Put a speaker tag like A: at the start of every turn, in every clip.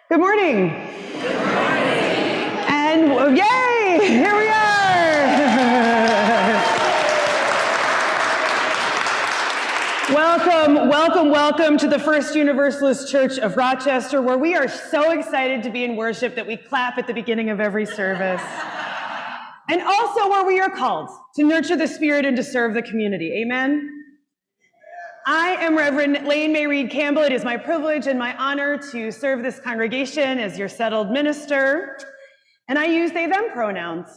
A: Good morning. Good morning. And yay, here we are. Welcome to the First Universalist Church of Rochester, where we are so excited to be in worship that we clap at the beginning of every service. And also where we are called to nurture the spirit and to serve the community. Amen? I am Reverend Lane-Mairead Campbell. It is my privilege and my honor to serve this congregation as your settled minister. And I use they, them pronouns.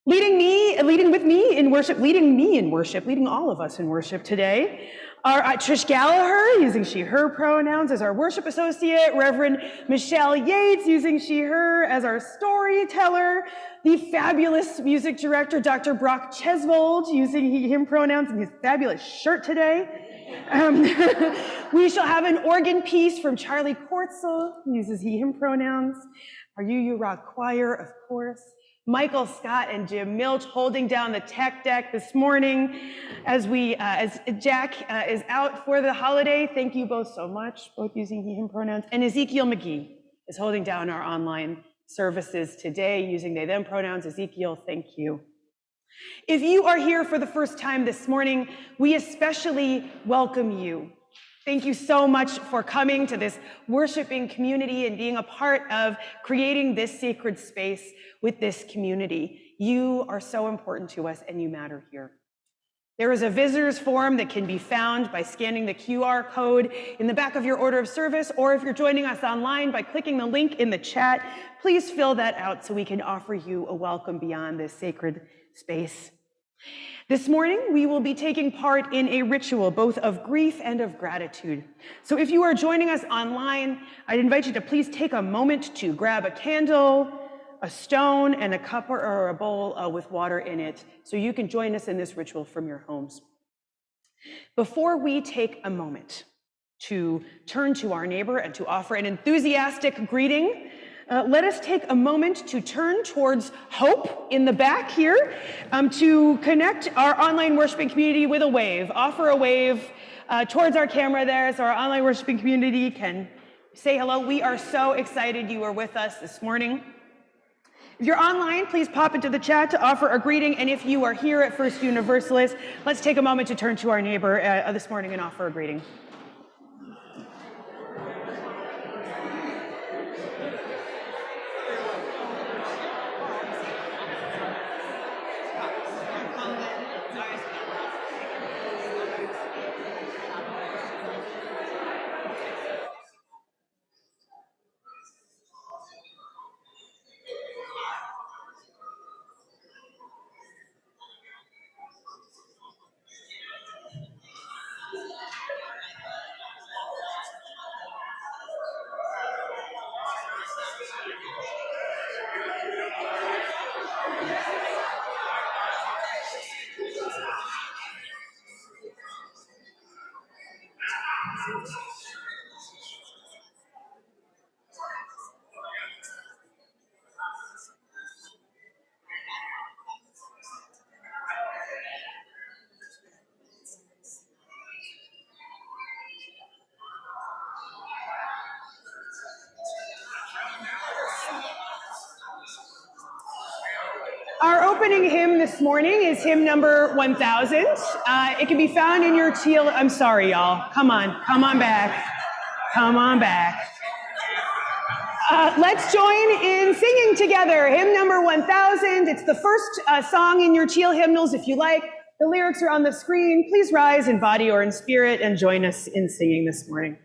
A: Leading me in worship, leading all of us in worship today are Trish Gallagher, using she, her pronouns as our worship associate, Reverend Michelle Yates, using she, her as our storyteller, the fabulous music director, Dr. Brock Chesvold, using he, him pronouns in his fabulous shirt today. We shall have an organ piece from Charlie Kortzel, uses he, him pronouns. Our UURoc choir, of course. Michael Scott and Jim Milch holding down the tech deck this morning as Jack is out for the holiday. Thank you both so much, both using he, him pronouns. And Ezekiel McGee is holding down our online services today using they, them pronouns. Ezekiel, thank you. If you are here for the first time this morning, we especially welcome you. Thank you so much for coming to this worshiping community and being a part of creating this sacred space with this community. You are so important to us and you matter here. There is a visitors form that can be found by scanning the QR code in the back of your order of service, or if you're joining us online by clicking the link in the chat, please fill that out so we can offer you a welcome beyond this sacred space. This morning, we will be taking part in a ritual, both of grief and of gratitude. So if you are joining us online, I'd invite you to please take a moment to grab a candle, a stone, and a cup or a bowl with water in it, so you can join us in this ritual from your homes. Before we take a moment to turn to our neighbor and to offer an enthusiastic greeting, let us take a moment to turn towards Hope in the back here to connect our online worshiping community with a wave. Offer a wave towards our camera there so our online worshiping community can say hello. We are so excited you are with us this morning. If you're online, please pop into the chat to offer a greeting. And if you are here at First Universalist, let's take a moment to turn to our neighbor this morning and offer a greeting. Our opening hymn this morning is hymn number 1000. It can be found in your teal. I'm sorry, y'all. Come on back. Come on back. Let's join in singing together hymn number 1000. It's the first song in your teal hymnals. If you like, the lyrics are on the screen. Please rise in body or in spirit and join us in singing this morning.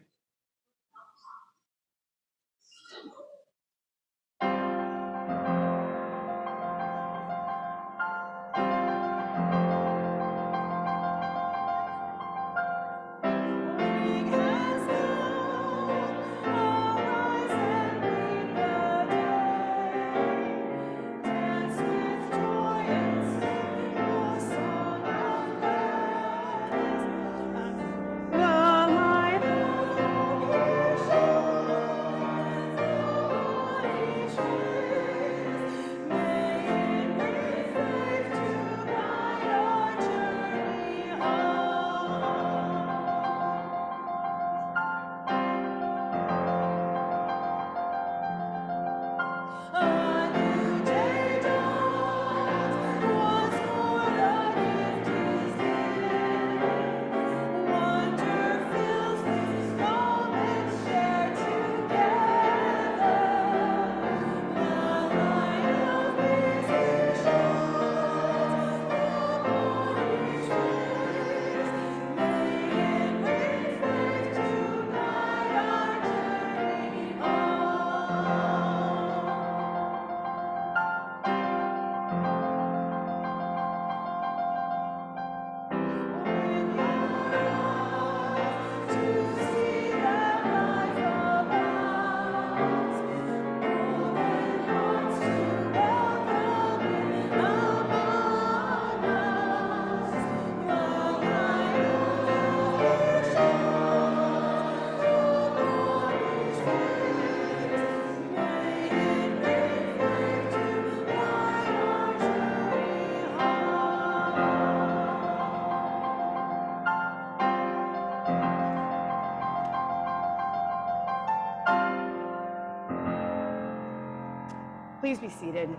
A: Please be seated.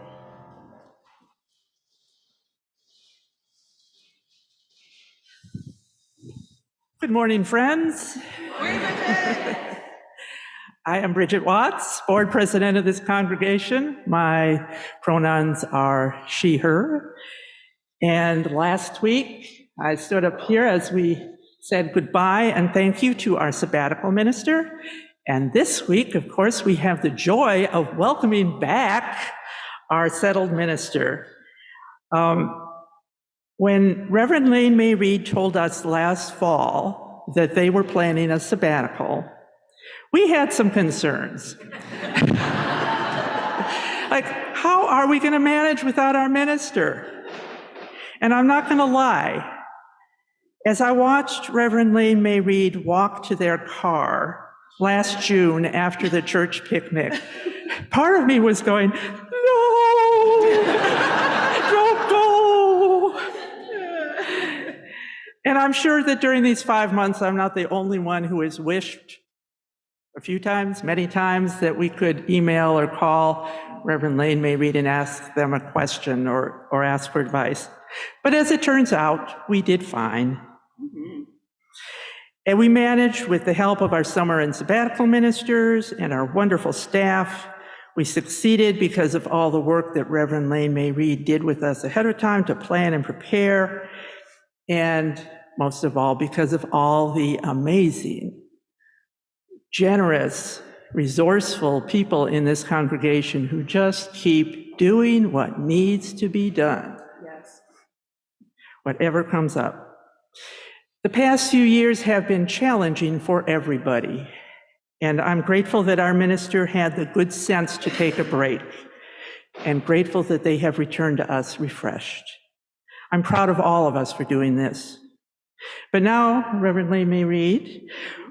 B: Good morning, friends. I am Bridget Watts, board president of this congregation. My pronouns are she, her. And last week, I stood up here as we said goodbye and thank you to our sabbatical minister. And this week, of course, we have the joy of welcoming back our settled minister. When Reverend Lane-Mairead told us last fall that they were planning a sabbatical, we had some concerns. Like, how are we going to manage without our minister? And I'm not going to lie. As I watched Reverend Lane-Mairead walk to their car last June after the church picnic, part of me was going, no, don't go. And I'm sure that during these 5 months, I'm not the only one who has wished a few times, many times, that we could email or call Reverend Lane-Mairead and ask them a question or ask for advice. But as it turns out, we did fine. Mm-hmm. And we managed, with the help of our summer and sabbatical ministers and our wonderful staff. We succeeded because of all the work that Reverend Lane-Mairead did with us ahead of time to plan and prepare. And most of all, because of all the amazing, generous, resourceful people in this congregation who just keep doing what needs to be done. Yes. Whatever comes up. The past few years have been challenging for everybody, and I'm grateful that our minister had the good sense to take a break, and grateful that they have returned to us refreshed. I'm proud of all of us for doing this. But now, Reverend Lane-Mairead,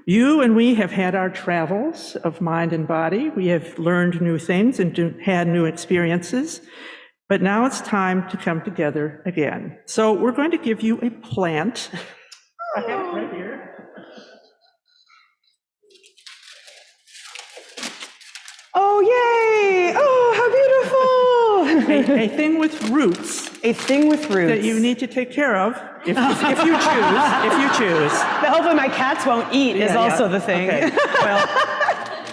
B: you and we have had our travels of mind and body. We have learned new things and had new experiences. But now it's time to come together again. So we're going to give you a plant. I have it right here.
A: Oh, yay! Oh, how beautiful!
B: A thing with roots.
A: A thing with roots.
B: That you need to take care of if you choose.
A: Hopefully my cats won't eat is also the thing.
B: Okay. Well,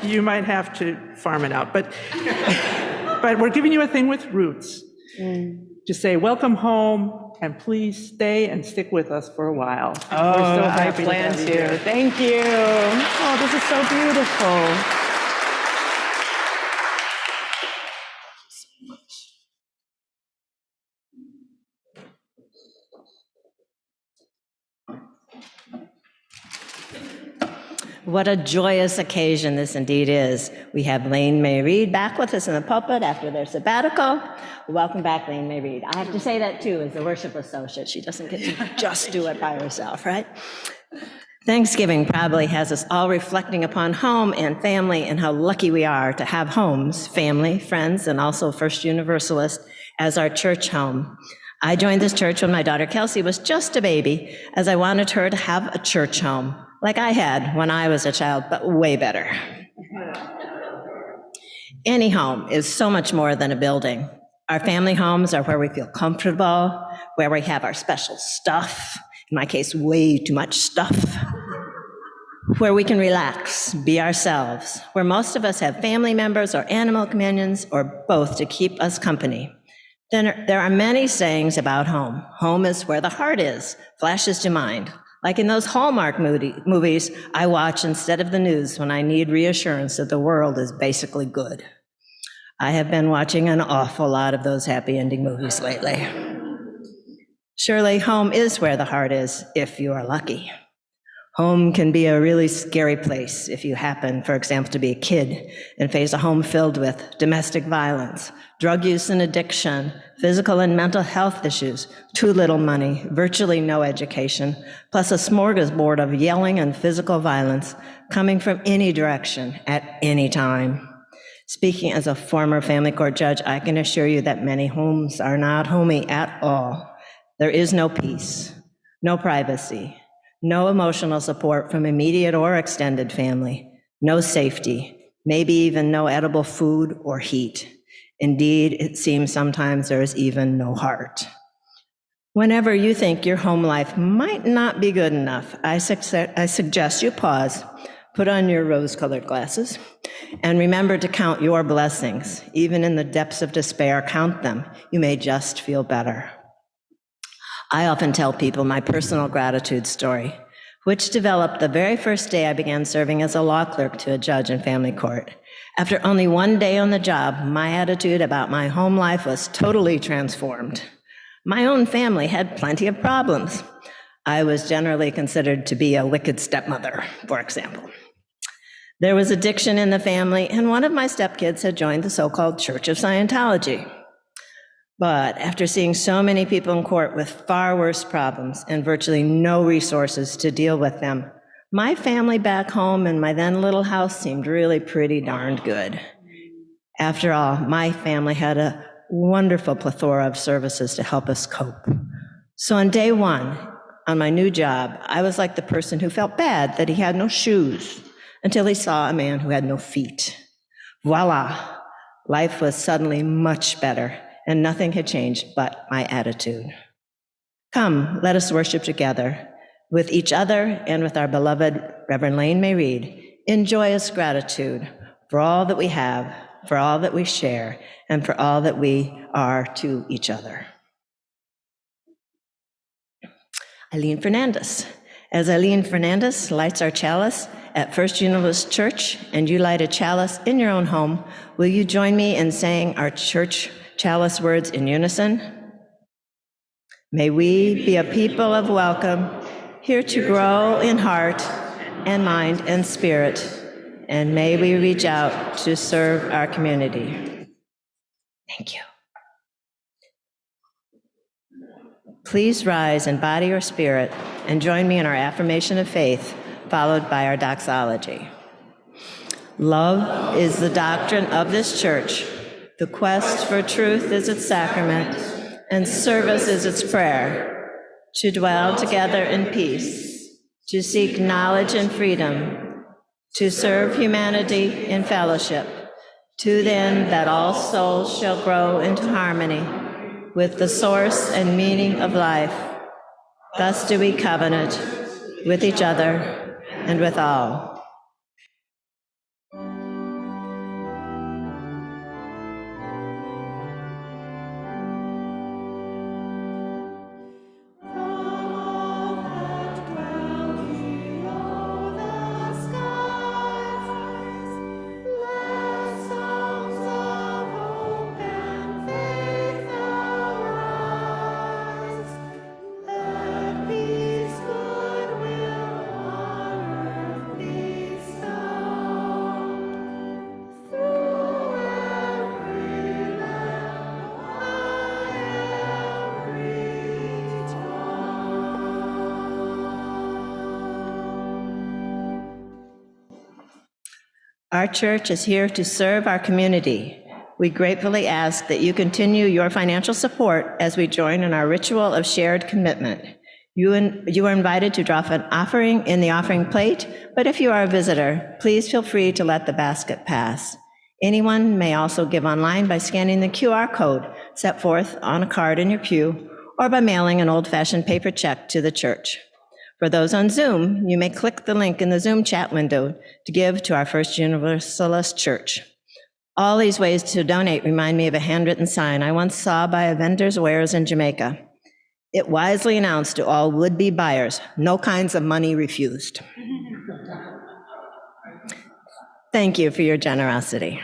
B: you might have to farm it out. But we're giving you a thing with roots. To say, welcome home, and please stay and stick with us for a while.
A: Oh, we're so happy I plan to. Thank you. Oh, this is so beautiful.
C: What a joyous occasion this indeed is. We have Lane-Mairead back with us in the pulpit after their sabbatical. Welcome back, Lane-Mairead. I have to say that too, as the worship associate. She doesn't get to just do it by herself, right? Thanksgiving probably has us all reflecting upon home and family and how lucky we are to have homes, family, friends, and also First Universalist as our church home. I joined this church when my daughter Kelsey was just a baby, as I wanted her to have a church home, like I had when I was a child, but way better. Any home is so much more than a building. Our family homes are where we feel comfortable, where we have our special stuff, in my case, way too much stuff, where we can relax, be ourselves, where most of us have family members or animal companions or both to keep us company. Then there are many sayings about home. Home is where the heart is, flashes to mind. Like in those Hallmark movies I watch instead of the news when I need reassurance that the world is basically good. I have been watching an awful lot of those happy ending movies lately. Surely home is where the heart is, if you are lucky. Home can be a really scary place if you happen, for example, to be a kid and face a home filled with domestic violence, drug use and addiction, physical and mental health issues, too little money, virtually no education, plus a smorgasbord of yelling and physical violence coming from any direction at any time. Speaking as a former family court judge, I can assure you that many homes are not homey at all. There is no peace, no privacy, no emotional support from immediate or extended family, no safety, maybe even no edible food or heat. Indeed, it seems sometimes there is even no heart. Whenever you think your home life might not be good enough, I suggest you pause, put on your rose-colored glasses, and remember to count your blessings. Even in the depths of despair, count them. You may just feel better. I often tell people my personal gratitude story, which developed the very first day I began serving as a law clerk to a judge in family court. After only one day on the job, my attitude about my home life was totally transformed. My own family had plenty of problems. I was generally considered to be a wicked stepmother, for example. There was addiction in the family, and one of my stepkids had joined the so-called Church of Scientology. But after seeing so many people in court with far worse problems and virtually no resources to deal with them, my family back home in my then little house seemed really pretty darned good. After all, my family had a wonderful plethora of services to help us cope. So on day one, on my new job, I was like the person who felt bad that he had no shoes until he saw a man who had no feet. Voila, life was suddenly much better, and nothing had changed but my attitude. Come, let us worship together with each other and with our beloved Reverend Lane-Mairead in joyous gratitude for all that we have, for all that we share, and for all that we are to each other. Eileen Fernandez. As Eileen Fernandez lights our chalice at First Universalist Church, and you light a chalice in your own home, will you join me in saying our church chalice words in unison? May we be a people of welcome, here to grow in heart and mind and spirit, and may we reach out to serve our community. Thank you. Please rise in body or spirit and join me in our affirmation of faith, followed by our doxology. Love is the doctrine of this church. The quest for truth is its sacrament, and service is its prayer. To dwell together in peace, to seek knowledge and freedom, to serve humanity in fellowship, to the end that all souls shall grow into harmony with the source and meaning of life. Thus do we covenant with each other and with all. Our church is here to serve our community. We gratefully ask that you continue your financial support as we join in our ritual of shared commitment. You are invited to drop an offering in the offering plate, but if you are a visitor, please feel free to let the basket pass. Anyone may also give online by scanning the QR code set forth on a card in your pew or by mailing an old-fashioned paper check to the church. For those on Zoom, you may click the link in the Zoom chat window to give to our First Universalist Church. All these ways to donate remind me of a handwritten sign I once saw by a vendor's wares in Jamaica. It wisely announced to all would-be buyers, no kinds of money refused. Thank you for your generosity.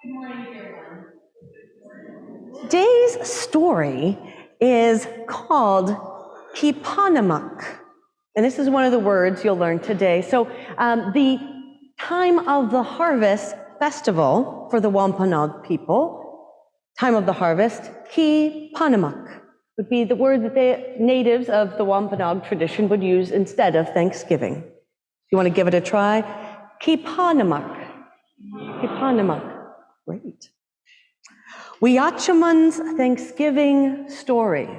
A: Good morning, everyone.
D: Today's story is called Kipanamuk. And this is one of the words you'll learn today. So the time of the harvest festival for the Wampanoag people, time of the harvest, Kipanamuk, would be the word that the natives of the Wampanoag tradition would use instead of Thanksgiving. You want to give it a try? Kipanamuk. Kipanamuk. Great. Weachaman's Thanksgiving story.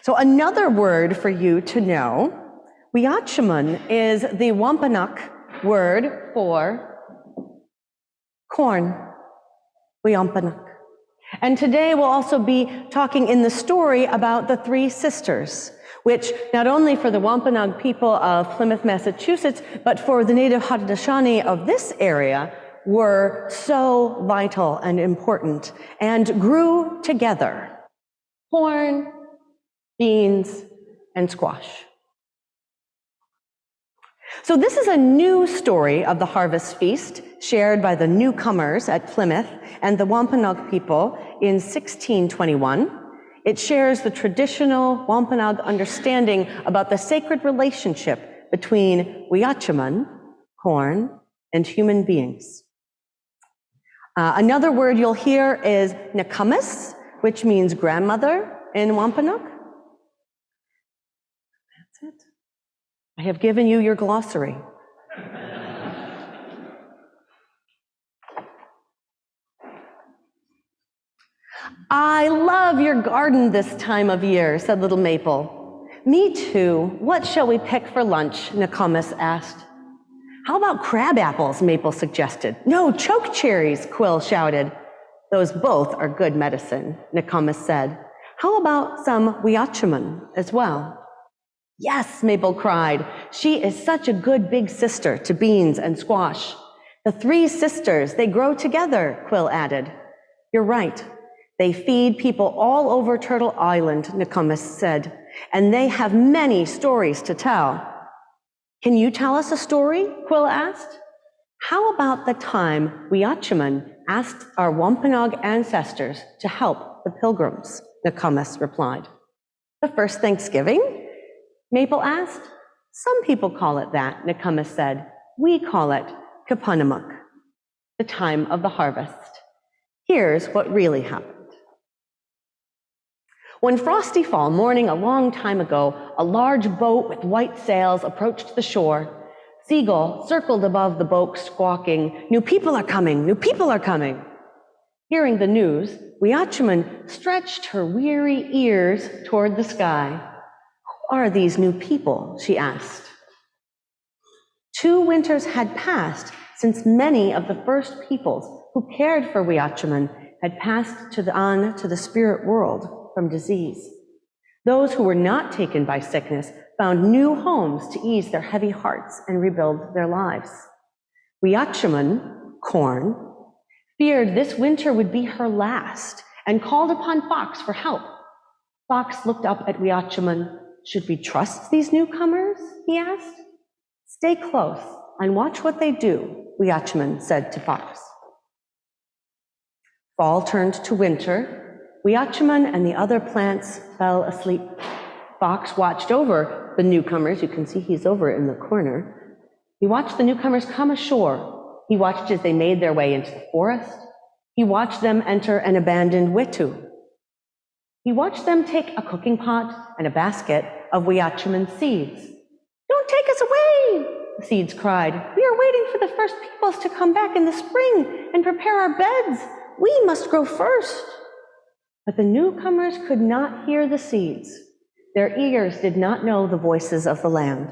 D: So another word for you to know, Weachaman is the Wampanoag word for corn. Weampanoag. And today we'll also be talking in the story about the three sisters, which not only for the Wampanoag people of Plymouth, Massachusetts, but for the native Haudenosaunee of this area, were so vital and important and grew together. Corn, beans, and squash. So this is a new story of the Harvest Feast shared by the newcomers at Plymouth and the Wampanoag people in 1621. It shares the traditional Wampanoag understanding about the sacred relationship between Weachaman, corn, and human beings. Another word you'll hear is Nekumis, which means grandmother in Wampanoag. That's it. I have given you your glossary. I love your garden this time of year, said little Maple. Me too. What shall we pick for lunch? Nekumis asked. How about crab apples? Maple suggested. No, choke cherries, Quill shouted. Those both are good medicine, Nekumis said. How about some Weachaman as well? Yes, Maple cried. She is such a good big sister to beans and squash. The three sisters, they grow together, Quill added. You're right. They feed people all over Turtle Island, Nekumis said, and they have many stories to tell. Can you tell us a story? Quill asked. How about the time Weachaman asked our Wampanoag ancestors to help the pilgrims? Nekumis replied. The first Thanksgiving? Maple asked. Some people call it that, Nekumis said. We call it Kipanamuk, the time of the harvest. Here's what really happened. One frosty fall morning a long time ago, a large boat with white sails approached the shore. Seagull circled above the boat, squawking, "New people are coming, new people are coming." Hearing the news, Weachaman stretched her weary ears toward the sky. Who are these new people? She asked. 2 winters had passed since many of the first peoples who cared for Weachaman had passed on to the spirit world from disease. Those who were not taken by sickness found new homes to ease their heavy hearts and rebuild their lives. Weachaman, corn, feared this winter would be her last and called upon Fox for help. Fox looked up at Weachaman. Should we trust these newcomers? He asked. Stay close and watch what they do, Weachaman said to Fox. Fall turned to winter. Weachaman and the other plants fell asleep. Fox watched over the newcomers. You can see he's over in the corner. He watched the newcomers come ashore. He watched as they made their way into the forest. He watched them enter an abandoned witu. He watched them take a cooking pot and a basket of Weachaman seeds. Don't take us away, the seeds cried. We are waiting for the first peoples to come back in the spring and prepare our beds. We must grow first. But the newcomers could not hear the seeds. Their ears did not know the voices of the land.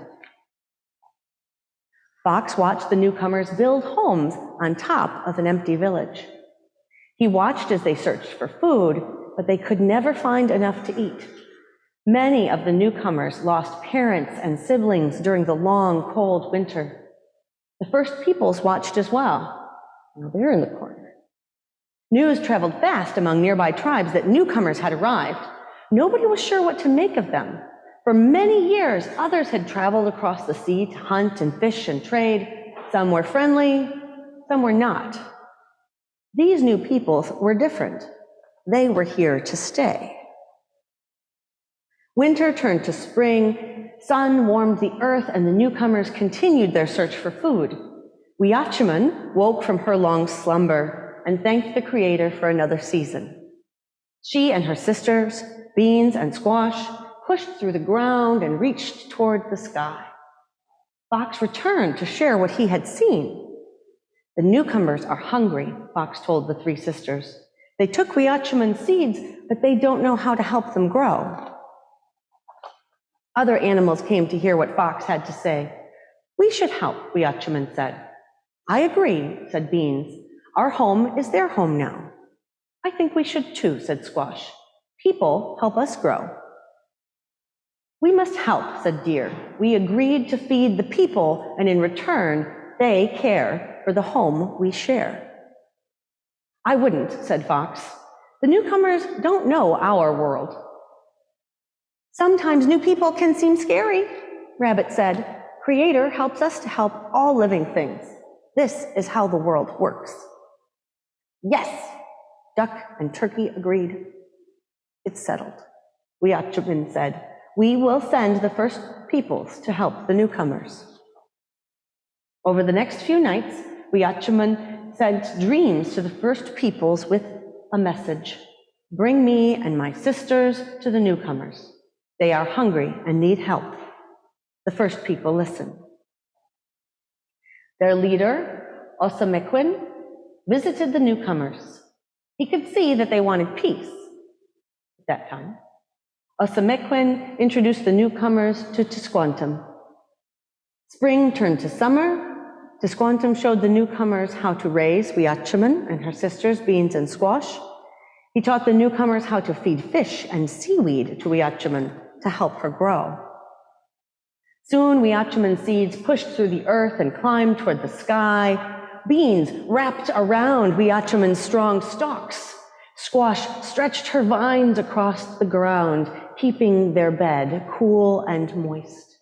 D: Fox watched the newcomers build homes on top of an empty village. He watched as they searched for food, but they could never find enough to eat. Many of the newcomers lost parents and siblings during the long, cold winter. The first peoples watched as well. Now they're in the corner. News traveled fast among nearby tribes that newcomers had arrived. Nobody was sure what to make of them. For many years, others had traveled across the sea to hunt and fish and trade. Some were friendly, some were not. These new peoples were different. They were here to stay. Winter turned to spring, sun warmed the earth, and the newcomers continued their search for food. Weachaman woke from her long slumber and thanked the Creator for another season. She and her sisters, Beans and Squash, pushed through the ground and reached toward the sky. Fox returned to share what he had seen. The newcomers are hungry, Fox told the three sisters. They took Weachaman's seeds, but they don't know how to help them grow. Other animals came to hear what Fox had to say. We should help, Weachaman said. I agree, said Beans. Our home is their home now. I think we should too, said Squash. People help us grow. We must help, said Deer. We agreed to feed the people, and in return, they care for the home we share. I wouldn't, said Fox. The newcomers don't know our world. Sometimes new people can seem scary, Rabbit said. Creator helps us to help all living things. This is how the world works. Yes, Duck and Turkey agreed. It's settled. Weachaman said, we will send the first peoples to help the newcomers. Over the next few nights, Weachaman sent dreams to the first peoples with a message. Bring me and my sisters to the newcomers. They are hungry and need help. The first people listened. Their leader, Osamequin, visited the newcomers. He could see that they wanted peace at that time. Osamequin introduced the newcomers to Tisquantum. Spring turned to summer. Tisquantum showed the newcomers how to raise Weachaman and her sisters, Beans and Squash. He taught the newcomers how to feed fish and seaweed to Weachaman to help her grow. Soon, Weachaman's seeds pushed through the earth and climbed toward the sky. Beans wrapped around Weachaman's strong stalks. Squash stretched her vines across the ground, keeping their bed cool and moist.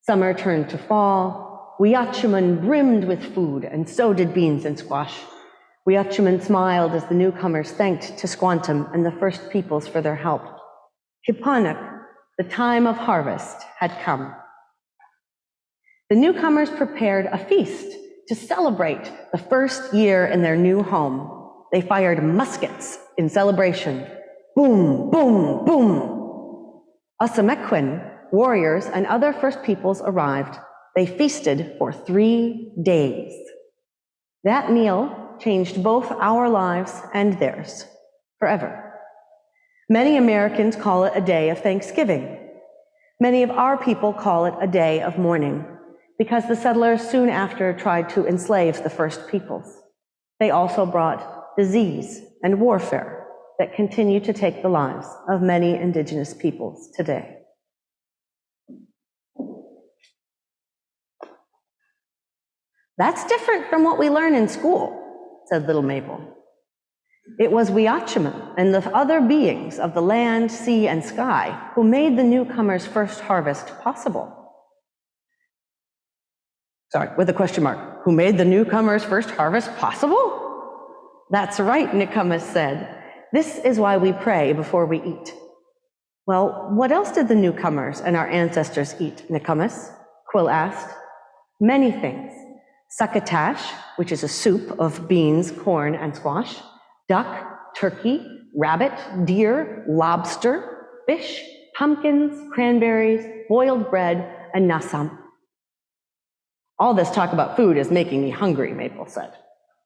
D: Summer turned to fall. Weachaman brimmed with food, and so did Beans and Squash. Weachaman smiled as the newcomers thanked Tisquantum and the first peoples for their help. Hipponik, the time of harvest, had come. The newcomers prepared a feast to celebrate the first year in their new home. They fired muskets in celebration. Boom, boom, boom. Osamequin, warriors, and other first peoples arrived. They feasted for 3 days. That meal changed both our lives and theirs forever. Many Americans call it a day of Thanksgiving. Many of our people call it a day of mourning because the settlers soon after tried to enslave the first peoples. They also brought disease and warfare that continue to take the lives of many indigenous peoples today. That's different from what we learn in school, said little Mabel. It was Weachaman and the other beings of the land, sea, and sky who made the newcomers' first harvest possible. Sorry, with a question mark. Who made the newcomers' first harvest possible? That's right, Nicomas said. This is why we pray before we eat. Well, what else did the newcomers and our ancestors eat, Nicomas? Quill asked. Many things. Succotash, which is a soup of beans, corn, and squash. Duck, turkey, rabbit, deer, lobster, fish, pumpkins, cranberries, boiled bread, and nasam. All this talk about food is making me hungry, Maple said.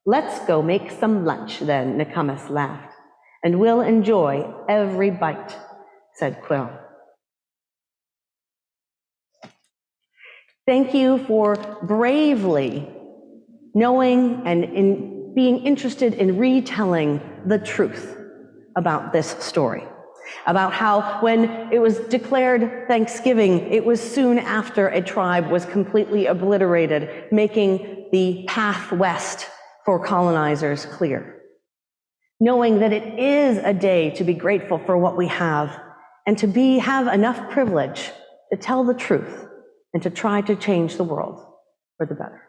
D: Let's go make some lunch then, Nicomas laughed. And we'll enjoy every bite, said Quill. Thank you for bravely knowing and being interested in retelling the truth about this story, about how when it was declared Thanksgiving, it was soon after a tribe was completely obliterated, making the path west for colonizers clear. Knowing that it is a day to be grateful for what we have and to have enough privilege to tell the truth and to try to change the world for the better.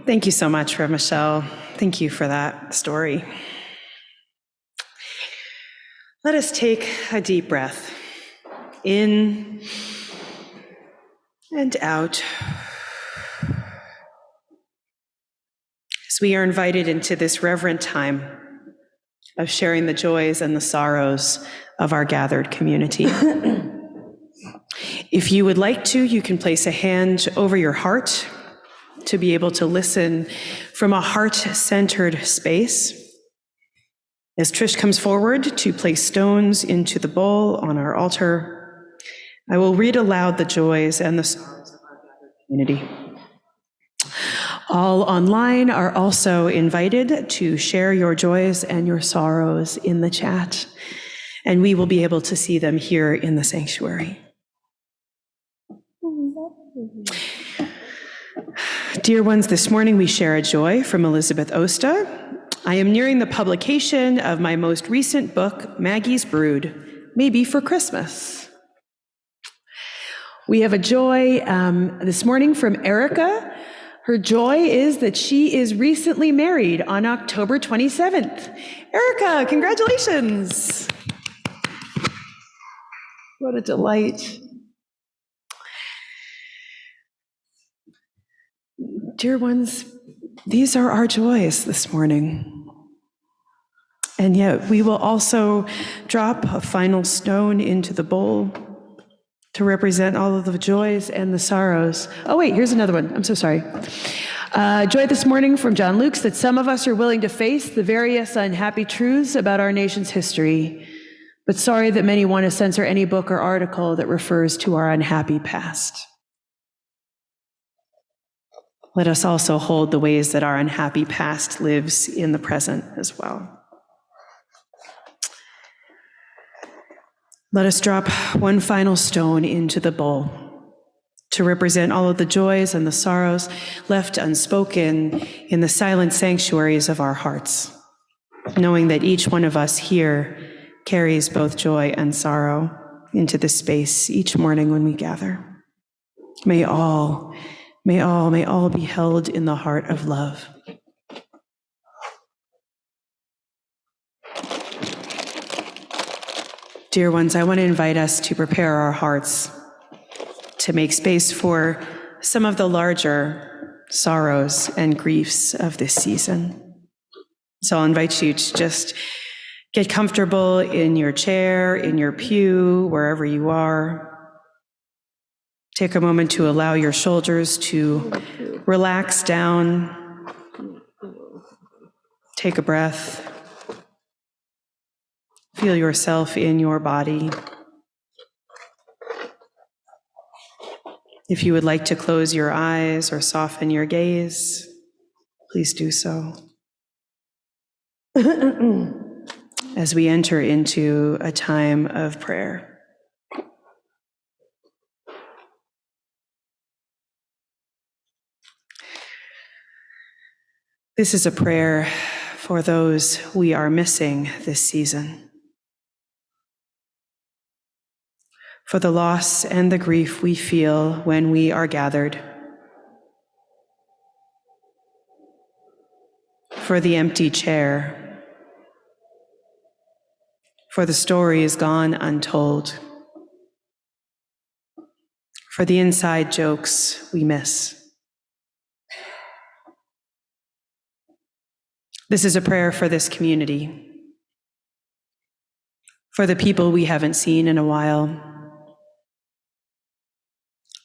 E: Thank you so much, Rev Michelle. Thank you for that story. Let us take a deep breath in and out as we are invited into this reverent time of sharing the joys and the sorrows of our gathered community. If you would like to, you can place a hand over your heart to be able to listen from a heart-centered space. As Trish comes forward to place stones into the bowl on our altar, I will read aloud the joys and the sorrows of our gathered community. All online are also invited to share your joys and your sorrows in the chat, and we will be able to see them here in the sanctuary. Dear ones, this morning we share a joy from Elizabeth Osta. I am nearing the publication of my most recent book, Maggie's Brood, maybe for Christmas. We have a joy this morning from Erica. Her joy is that she is recently married on October 27th. Erica, congratulations. What a delight. Dear ones, these are our joys this morning. And yet we will also drop a final stone into the bowl to represent all of the joys and the sorrows. Oh wait, here's another one. I'm so sorry. Joy this morning from John Lukes that some of us are willing to face the various unhappy truths about our nation's history, but sorry that many want to censor any book or article that refers to our unhappy past. Let us also hold the ways that our unhappy past lives in the present as well. Let us drop one final stone into the bowl to represent all of the joys and the sorrows left unspoken in the silent sanctuaries of our hearts, knowing that each one of us here carries both joy and sorrow into this space each morning when we gather. May all be held in the heart of love. Dear ones, I want to invite us to prepare our hearts to make space for some of the larger sorrows and griefs of this season. So I'll invite you to just get comfortable in your chair, in your pew, wherever you are. Take a moment to allow your shoulders to relax down. Take a breath. Feel yourself in your body. If you would like to close your eyes or soften your gaze, please do so. As we enter into a time of prayer. This is a prayer for those we are missing this season, for the loss and the grief we feel when we are gathered, for the empty chair, for the stories gone untold, for the inside jokes we miss. This is a prayer for this community, for the people we haven't seen in a while,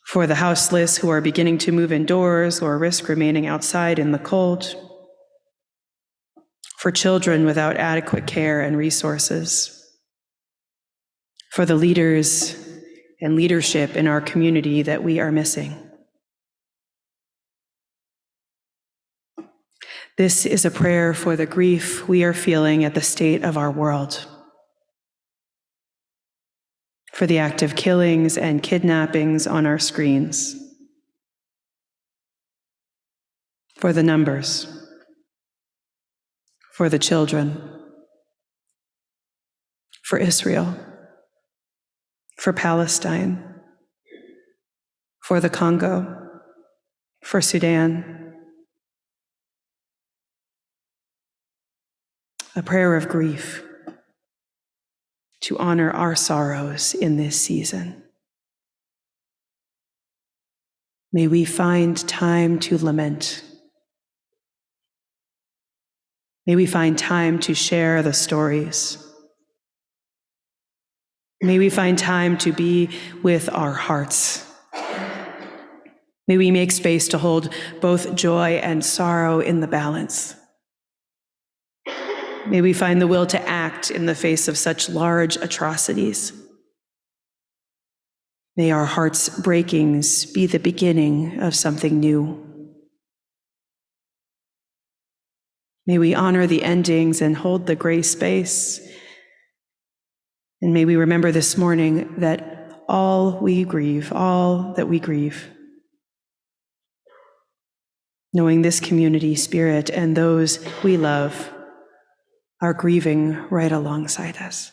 E: for the houseless who are beginning to move indoors or risk remaining outside in the cold, for children without adequate care and resources, for the leaders and leadership in our community that we are missing. This is a prayer for the grief we are feeling at the state of our world, for the active killings and kidnappings on our screens, for the numbers, for the children, for Israel, for Palestine, for the Congo, for Sudan, a prayer of grief to honor our sorrows in this season. May we find time to lament. May we find time to share the stories. May we find time to be with our hearts. May we make space to hold both joy and sorrow in the balance. May we find the will to act in the face of such large atrocities. May our hearts' breakings be the beginning of something new. May we honor the endings and hold the gray space. And may we remember this morning that all that we grieve, knowing this community spirit and those we love are grieving right alongside us.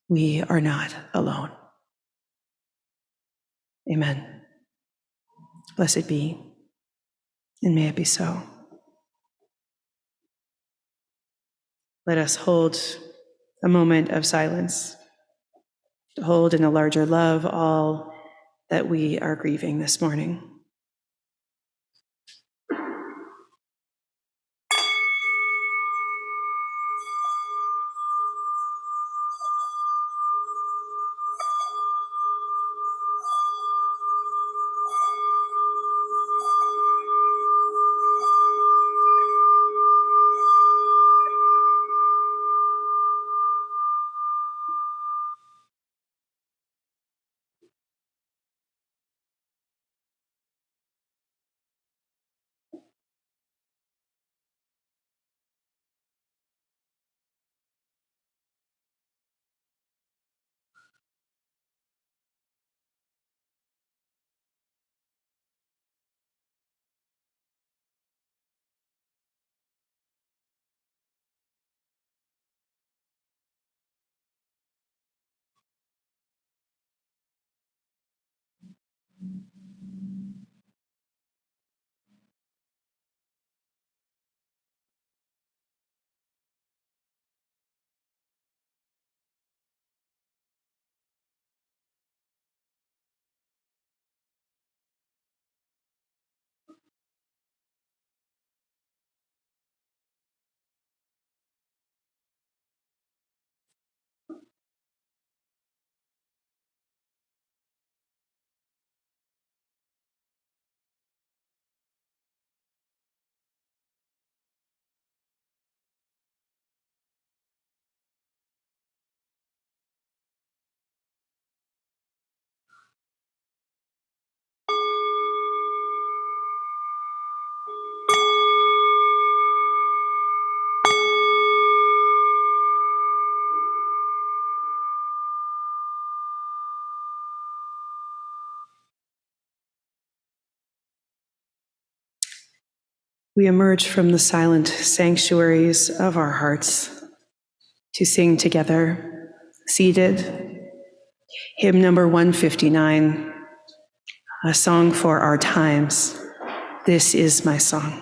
E: We are not alone. Amen. Blessed be, and may it be so. Let us hold a moment of silence, to hold in a larger love all that we are grieving this morning. We emerge from the silent sanctuaries of our hearts to sing together, seated, hymn number 159, a song for our times. This is my song.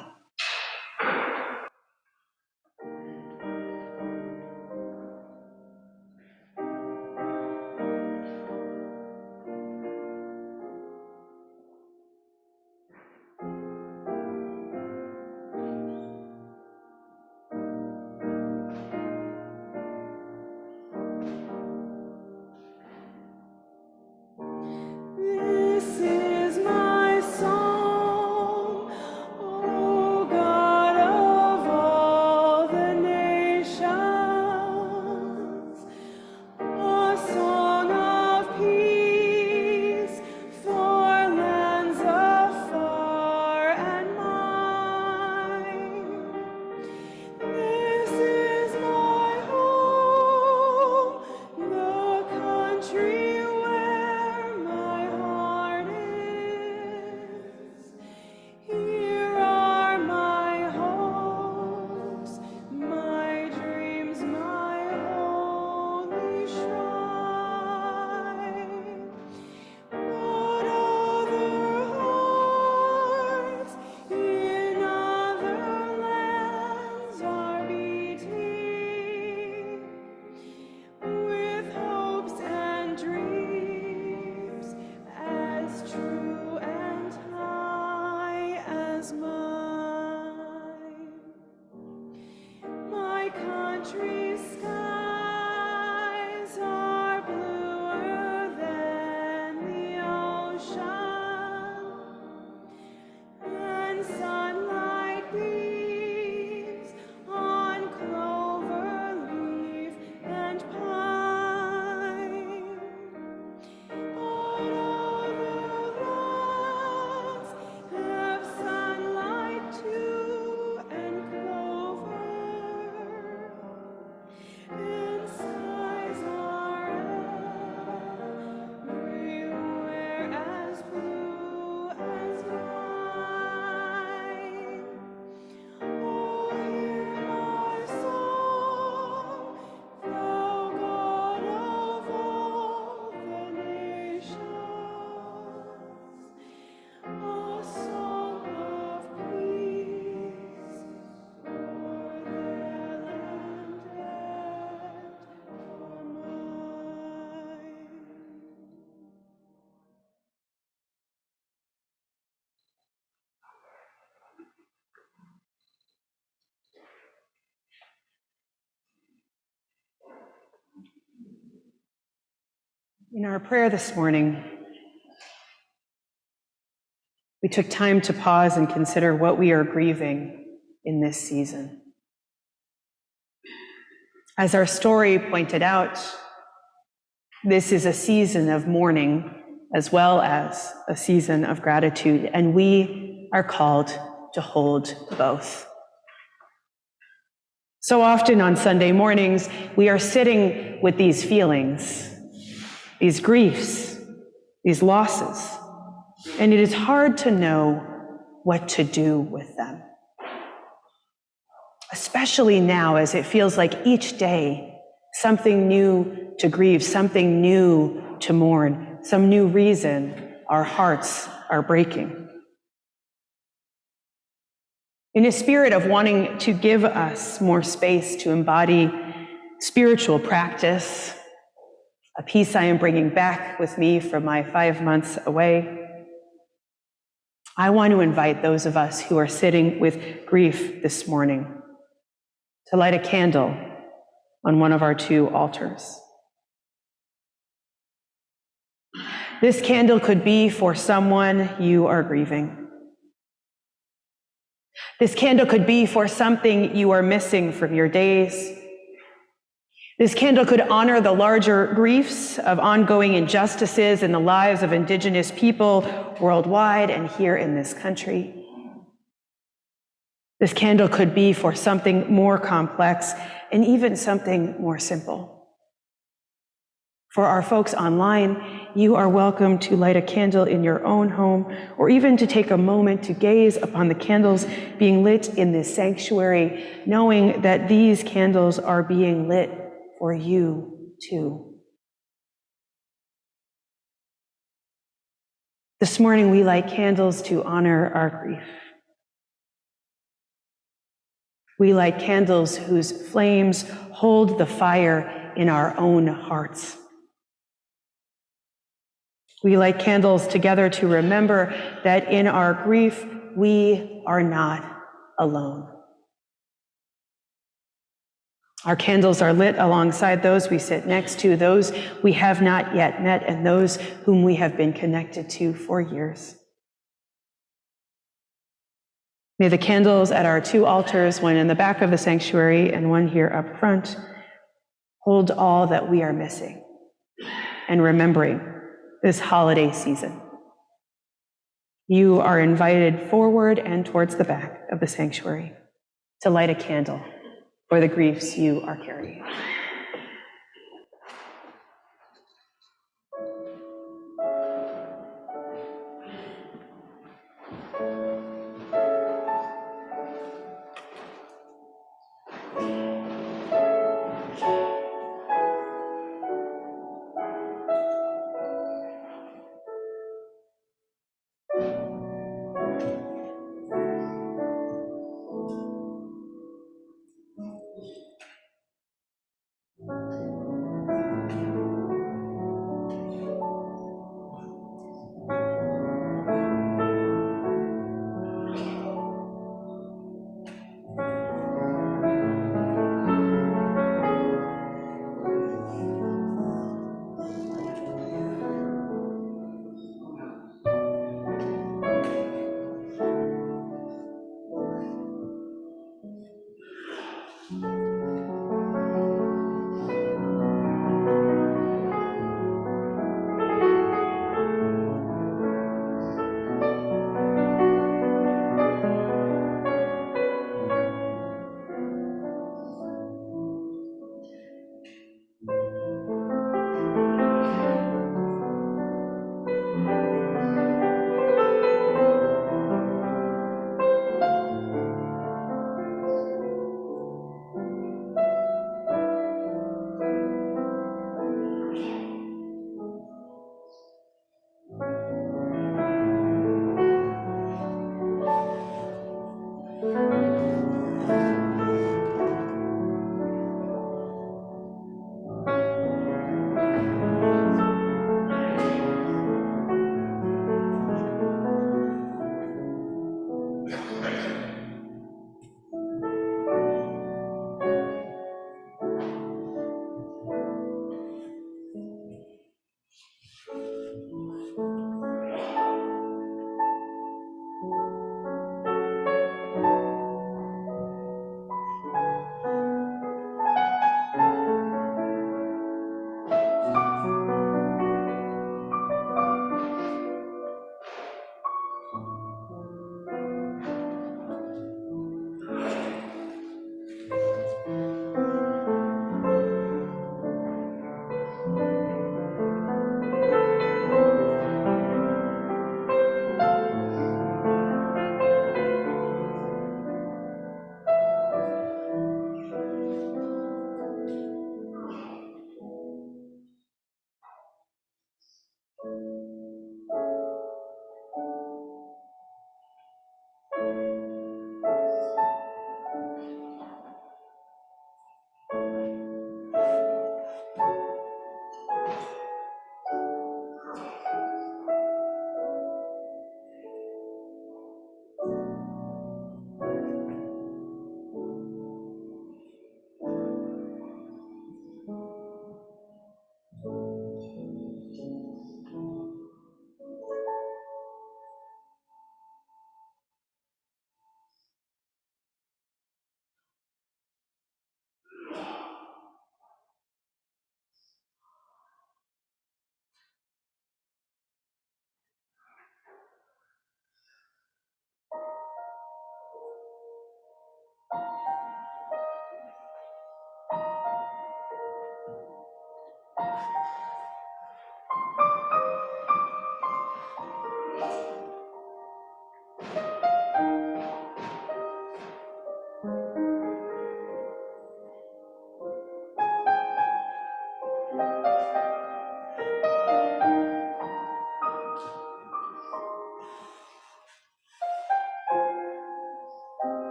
F: This is my song, oh
A: Wintry skies are bluer than the ocean, and sunlight beams on clover leaf and pine. But other lands have sunlight too, and clover, and skies are everywhere as blue as mine. Oh, hear my song, thou God of all the nations, a song of peace for their land and for mine. In our prayer this morning, we took time to pause and consider what we are grieving in this season. As our story pointed out, this is a season of mourning as well as a season of gratitude, and we are called to hold both. So often on Sunday mornings, we are sitting with these feelings, these griefs, these losses, and it is hard to know what to do with them. Especially now, as it feels like each day, something new to grieve, something new to mourn, some new reason our hearts are breaking. In a spirit of wanting to give us more space to embody spiritual practice, a piece I am bringing back with me from my 5 months away, I want to invite those of us who are sitting with grief this morning to light a candle on one of our 2 altars. This candle could be for someone you are grieving. This candle could be for something you are missing from your days. This candle could honor the larger griefs of ongoing injustices in the lives of Indigenous people worldwide and here in this country. This candle could be for something more complex and even something more simple. For our folks online, you are welcome to light a candle in your own home, or even to take a moment to gaze upon the candles being lit in this sanctuary, knowing that these candles are being lit for you too. This morning, we light candles to honor our grief. We light candles whose flames hold the fire in our own hearts. We light candles together to remember that in our grief, we are not alone. Our candles are lit alongside those we sit next to, those we have not yet met, and those whom we have been connected to for years. May the candles at our 2 altars, one in the back of the sanctuary and one here up front, hold all that we are missing and remembering this holiday season. You are invited forward and towards the back of the sanctuary to light a candle for the griefs you are carrying.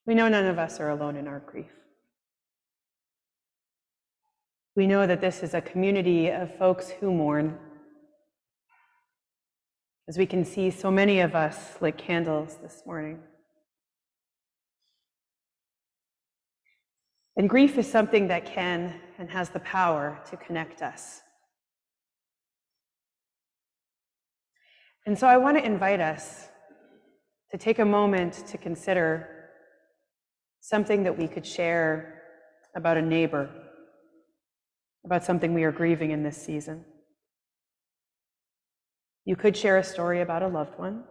A: We know none of us are alone in our grief. We know that this is a community of folks who mourn. As we can see, so many of us lit candles this morning. And grief is something that can and has the power to connect us. And so I want to invite us to take a moment to consider something that we could share about a neighbor, about something we are grieving in this season. You could share a story about a loved one,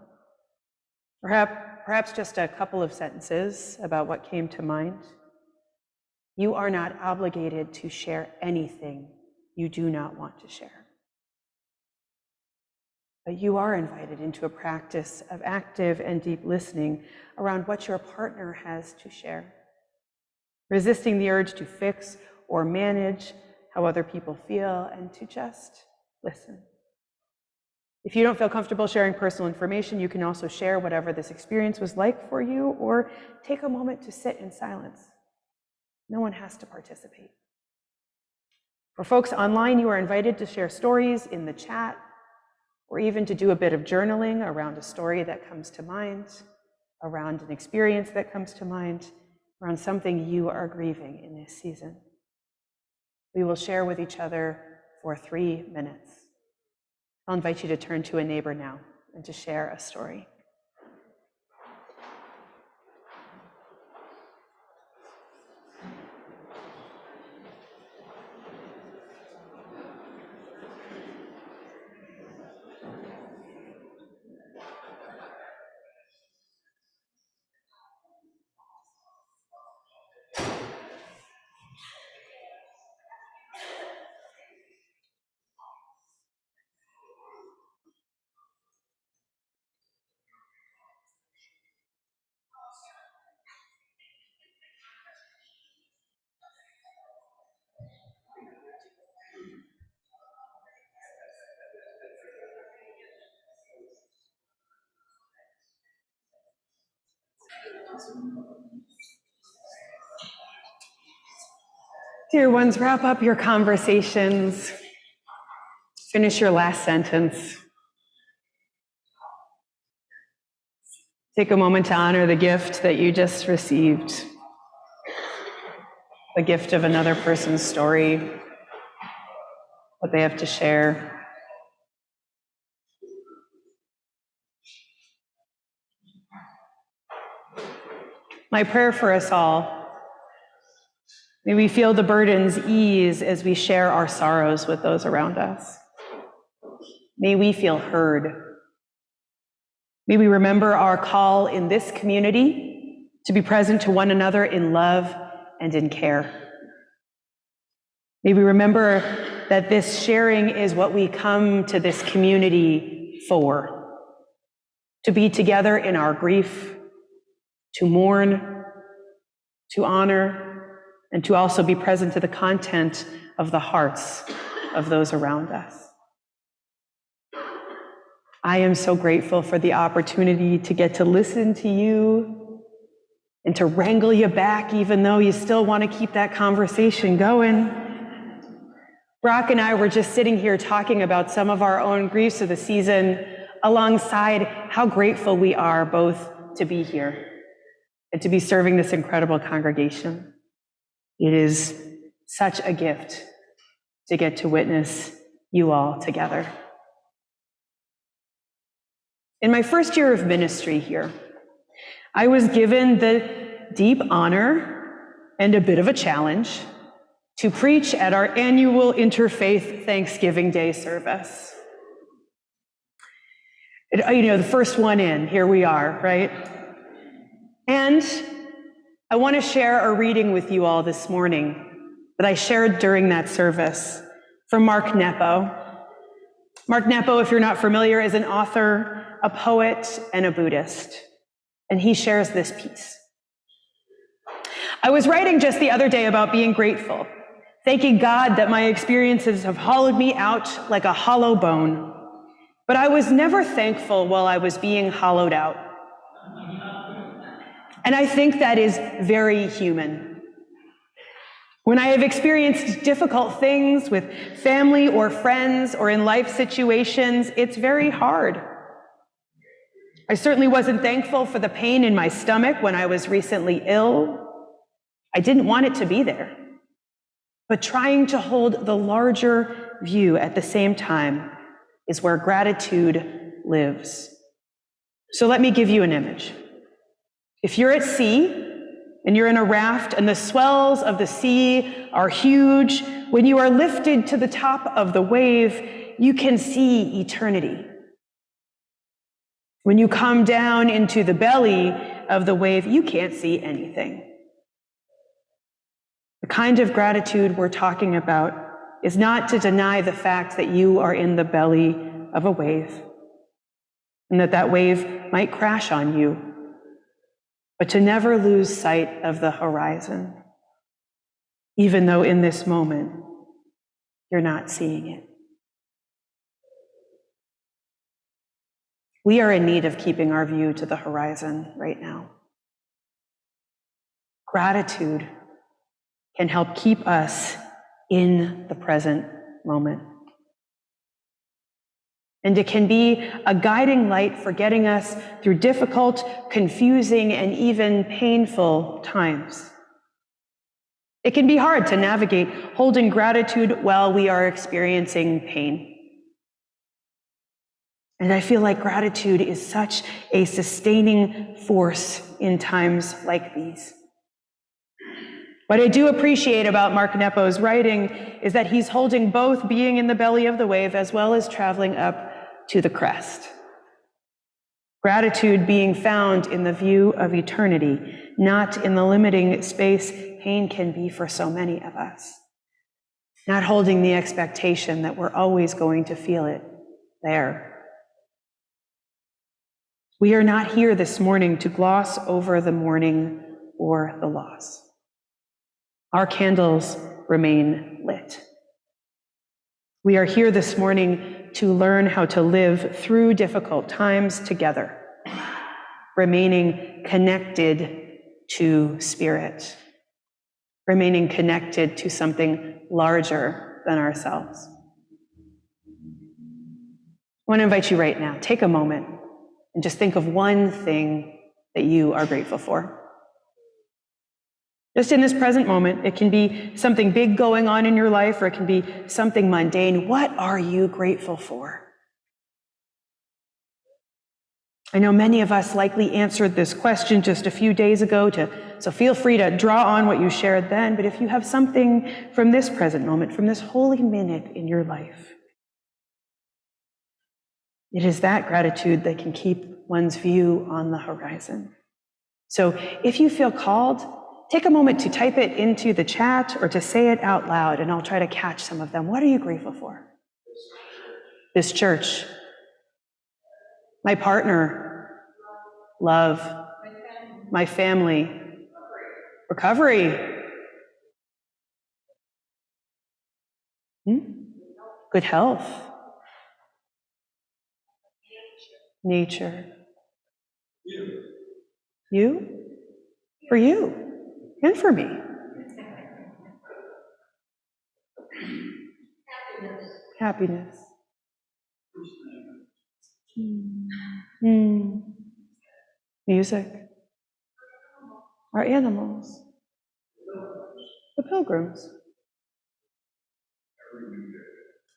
A: perhaps just a couple of sentences about what came to mind. You are not obligated to share anything you do not want to share. But you are invited into a practice of active and deep listening around what your partner has to share, resisting the urge to fix or manage how other people feel, and to just listen. If you don't feel comfortable sharing personal information, you can also share whatever this experience was like for you, or take a moment to sit in silence. No one has to participate. For folks online, you are invited to share stories in the chat, or even to do a bit of journaling around a story that comes to mind, around an experience that comes to mind, around something you are grieving in this season. We will share with each other for 3 minutes. I'll invite you to turn to a neighbor now and to share a story. Dear ones, wrap up your conversations. Finish your last sentence. Take a moment to honor the gift that you just received. The gift of another person's story, what they have to share. My prayer for us all, may we feel the burdens ease as we share our sorrows with those around us. May we feel heard. May we remember our call in this community to be present to one another in love and in care. May we remember that this sharing is what we come to this community for, to be together in our grief, to mourn, to honor, and to also be present to the content of the hearts of those around us. I am so grateful for the opportunity to get to listen to you and to wrangle you back, even though you still want to keep that conversation going. Brock and I were just sitting here talking about some of our own griefs of the season, alongside how grateful we are both to be here and to be serving this incredible congregation. It is such a gift to get to witness you all together. In my first year of ministry here, I was given the deep honor and a bit of a challenge to preach at our annual Interfaith Thanksgiving Day service. The first one in, here we are, right? And I want to share a reading with you all this morning that I shared during that service from Mark Nepo. Mark Nepo, if you're not familiar, is an author, a poet, and a Buddhist. And he shares this piece. I was writing just the other day about being grateful, thanking God that my experiences have hollowed me out like a hollow bone. But I was never thankful while I was being hollowed out. And I think that is very human. When I have experienced difficult things with family or friends or in life situations, it's very hard. I certainly wasn't thankful for the pain in my stomach when I was recently ill. I didn't want it to be there. But trying to hold the larger view at the same time is where gratitude lives. So let me give you an image. If you're at sea and you're in a raft and the swells of the sea are huge, when you are lifted to the top of the wave, you can see eternity. When you come down into the belly of the wave, you can't see anything. The kind of gratitude we're talking about is not to deny the fact that you are in the belly of a wave and that wave might crash on you, but to never lose sight of the horizon, even though in this moment you're not seeing it. We are in need of keeping our view to the horizon right now. Gratitude can help keep us in the present moment. And it can be a guiding light for getting us through difficult, confusing, and even painful times. It can be hard to navigate holding gratitude while we are experiencing pain. And I feel like gratitude is such a sustaining force in times like these. What I do appreciate about Mark Nepo's writing is that he's holding both being in the belly of the wave as well as traveling up to the crest. Gratitude being found in the view of eternity, not in the limiting space pain can be for so many of us. Not holding the expectation that we're always going to feel it there. We are not here this morning to gloss over the mourning or the loss. Our candles remain lit. We are here this morning to learn how to live through difficult times together, remaining connected to Spirit, remaining connected to something larger than ourselves. I want to invite you right now, take a moment and just think of one thing that you are grateful for. Just in this present moment, it can be something big going on in your life, or it can be something mundane. What are you grateful for? I know many of us likely answered this question just a few days ago, so feel free to draw on what you shared then, but if you have something from this present moment, from this holy minute in your life, it is that gratitude that can keep one's view on the horizon. So if you feel called, take a moment to type it into the chat or to say it out loud, and I'll try to catch some of them. What are you grateful for? This church. My partner. Love. My family. Recovery. Good health. Nature. You? For you. And for me. Happiness. Music. Our animals. The pilgrims.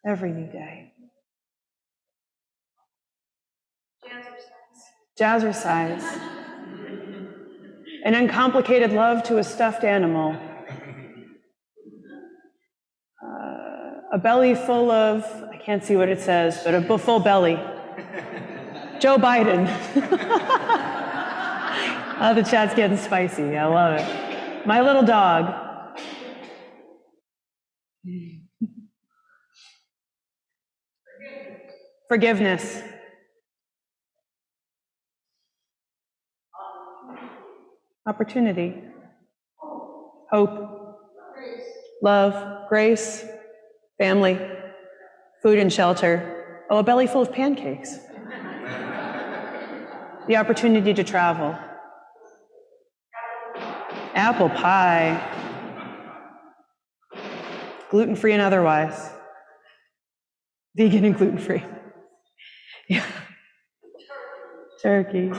A: Every new day. Jazzercise. An uncomplicated love to a stuffed animal. A belly full of, I can't see what it says, but a full belly. Joe Biden. Oh, the chat's getting spicy. I love it. My little dog. Forgiveness. Opportunity. Hope. Love. Grace. Family. Food and shelter. Oh, a belly full of pancakes. The opportunity to travel. Apple pie. Gluten-free and otherwise. Vegan and gluten-free. Yeah. Turkey.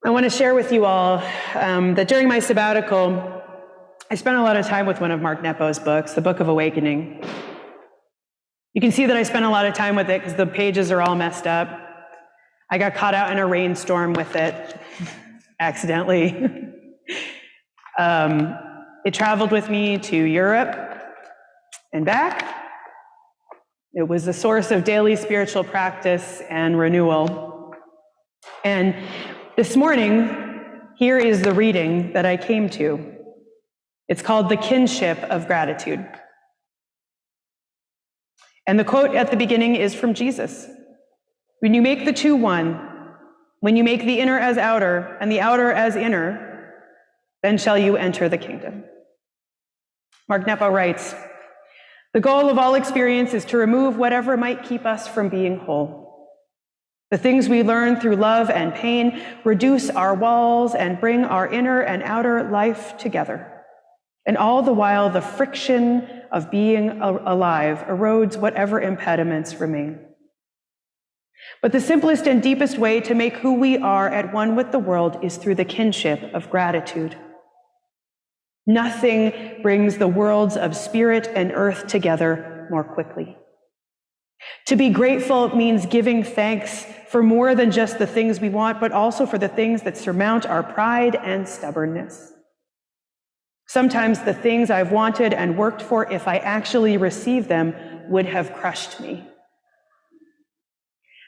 A: I want to share with you all that during my sabbatical, I spent a lot of time with one of Mark Nepo's books, The Book of Awakening. You can see that I spent a lot of time with it because the pages are all messed up. I got caught out in a rainstorm with it, accidentally. It traveled with me to Europe and back. It was a source of daily spiritual practice and renewal. And this morning, here is the reading that I came to. It's called The Kinship of Gratitude. And the quote at the beginning is from Jesus. When you make the two one, when you make the inner as outer and the outer as inner, then shall you enter the kingdom. Mark Nepo writes, the goal of all experience is to remove whatever might keep us from being whole. The things we learn through love and pain reduce our walls and bring our inner and outer life together. And all the while, the friction of being alive erodes whatever impediments remain. But the simplest and deepest way to make who we are at one with the world is through the kinship of gratitude. Nothing brings the worlds of spirit and earth together more quickly. To be grateful means giving thanks for more than just the things we want, but also for the things that surmount our pride and stubbornness. Sometimes the things I've wanted and worked for, if I actually received them, would have crushed me.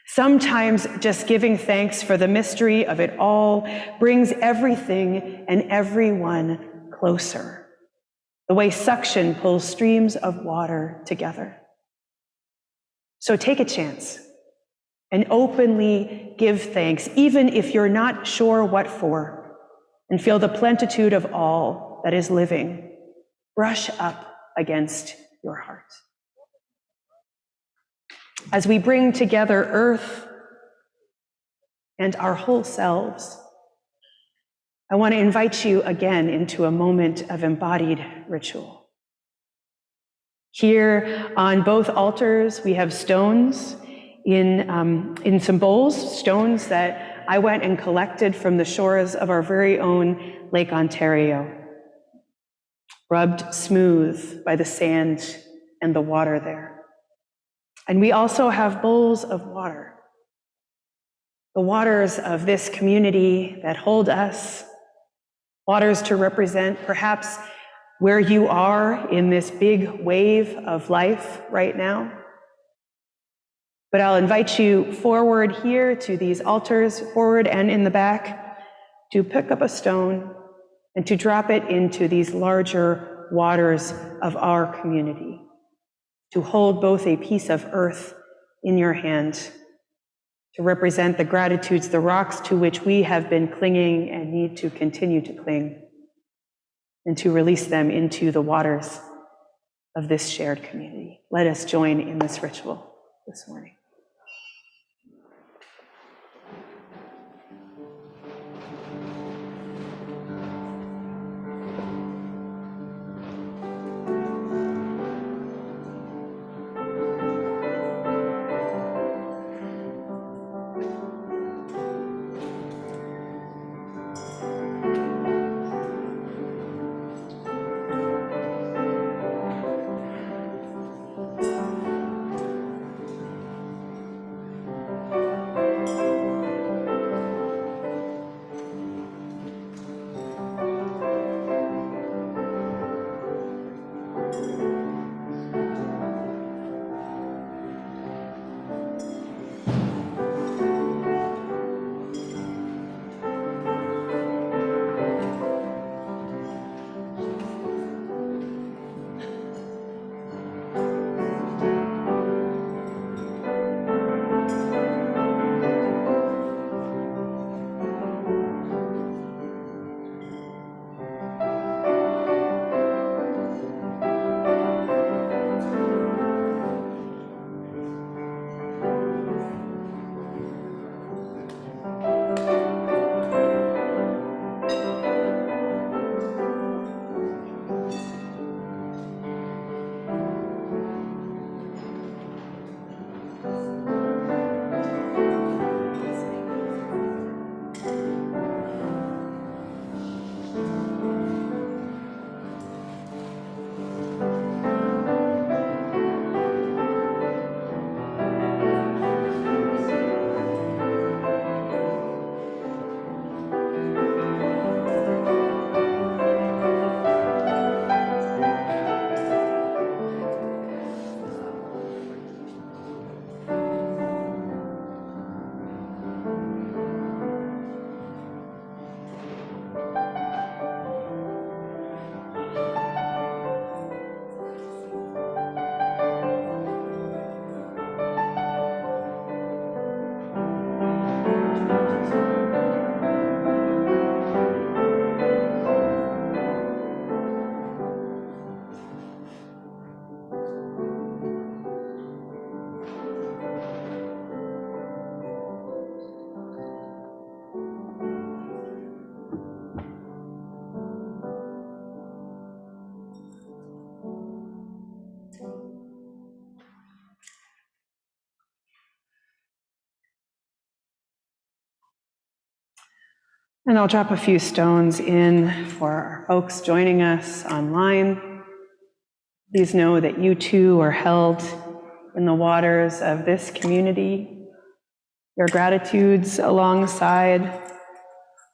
A: Sometimes just giving thanks for the mystery of it all brings everything and everyone closer, the way suction pulls streams of water together. So take a chance and openly give thanks, even if you're not sure what for, and feel the plenitude of all that is living brush up against your heart. As we bring together earth and our whole selves. I want to invite you again into a moment of embodied ritual. Here on both altars, we have stones in some bowls, stones that I went and collected from the shores of our very own Lake Ontario, rubbed smooth by the sand and the water there. And we also have bowls of water, the waters of this community that hold us, waters to represent perhaps where you are in this big wave of life right now. But I'll invite you forward here to these altars, forward and in the back, to pick up a stone and to drop it into these larger waters of our community, to hold both a piece of earth in your hand, to represent the gratitudes, the rocks to which we have been clinging and need to continue to cling, and to release them into the waters of this shared community. Let us join in this ritual this morning. And I'll drop a few stones in for our folks joining us online. Please know that you too are held in the waters of this community. Your gratitudes alongside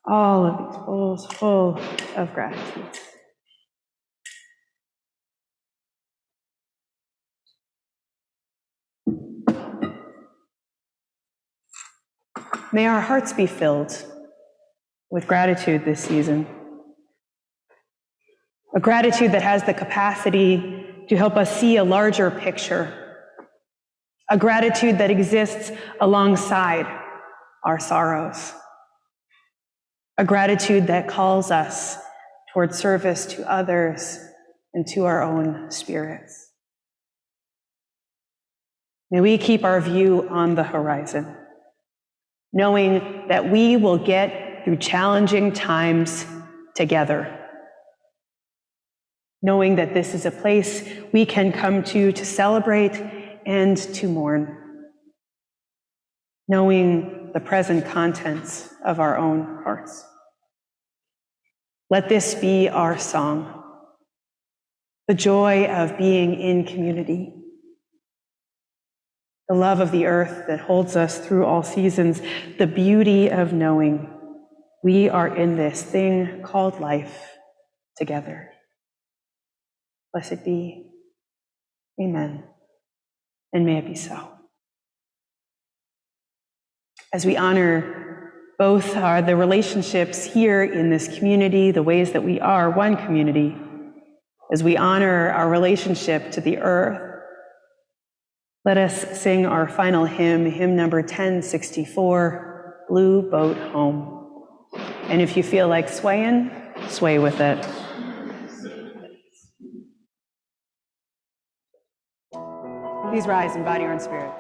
A: all of these bowls full of gratitude. May our hearts be filled with gratitude this season. A gratitude that has the capacity to help us see a larger picture. A gratitude that exists alongside our sorrows. A gratitude that calls us toward service to others and to our own spirits. May we keep our view on the horizon, knowing that we will get through challenging times together, knowing that this is a place we can come to celebrate and to mourn, knowing the present contents of our own hearts. Let this be our song, the joy of being in community, the love of the earth that holds us through all seasons, the beauty of knowing we are in this thing called life together. Blessed be. Amen. And may it be so. As we honor both the relationships here in this community, the ways that we are one community, as we honor our relationship to the earth, let us sing our final hymn, hymn number 1064, Blue Boat Home. And if you feel like swaying, sway with it. Please rise in body or in spirit.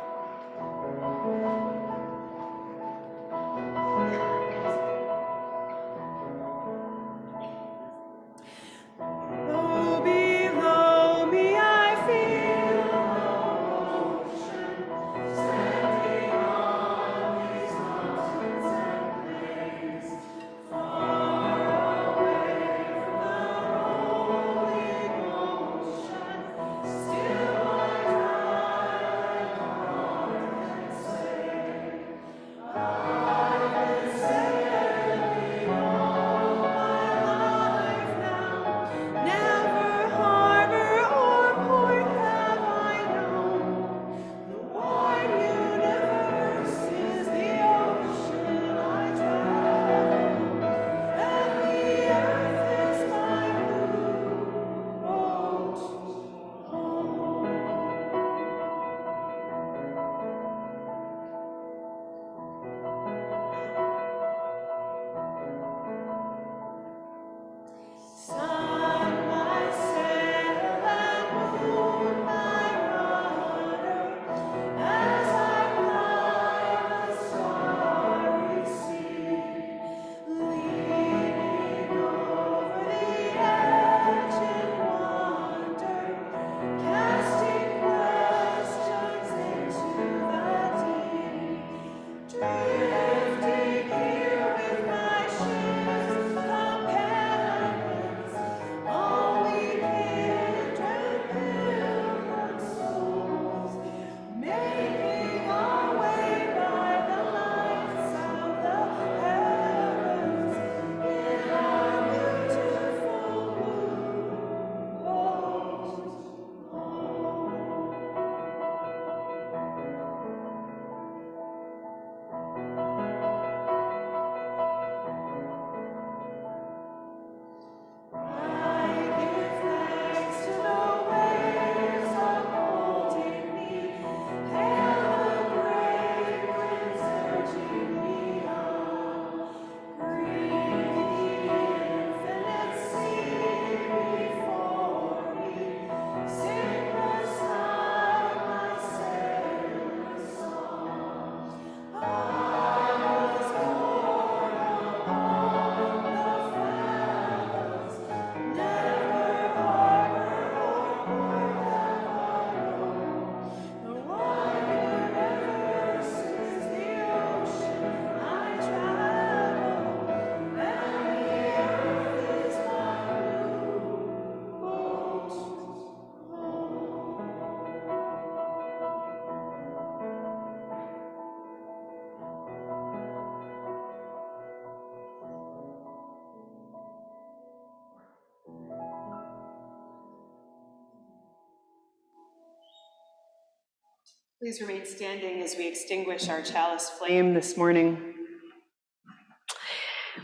A: Please remain standing as we extinguish our chalice flame this morning.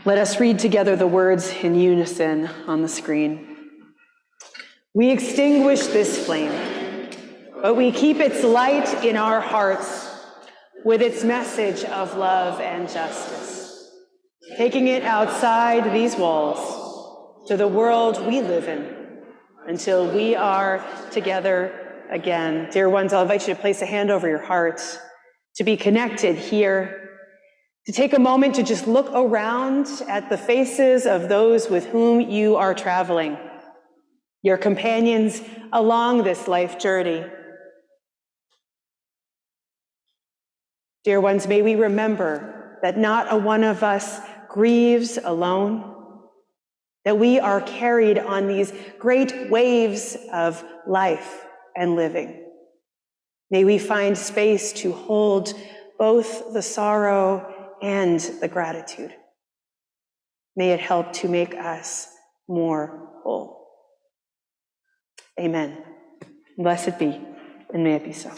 A: Let us read together the words in unison on the screen. We extinguish this flame, but we keep its light in our hearts with its message of love and justice, taking it outside these walls to the world we live in until we are together again. Dear ones, I'll invite you to place a hand over your heart, to be connected here, to take a moment to just look around at the faces of those with whom you are traveling, your companions along this life journey. Dear ones, may we remember that not a one of us grieves alone, that we are carried on these great waves of life and living. May we find space to hold both the sorrow and the gratitude. May it help to make us more whole. Amen. Blessed be, and may it be so.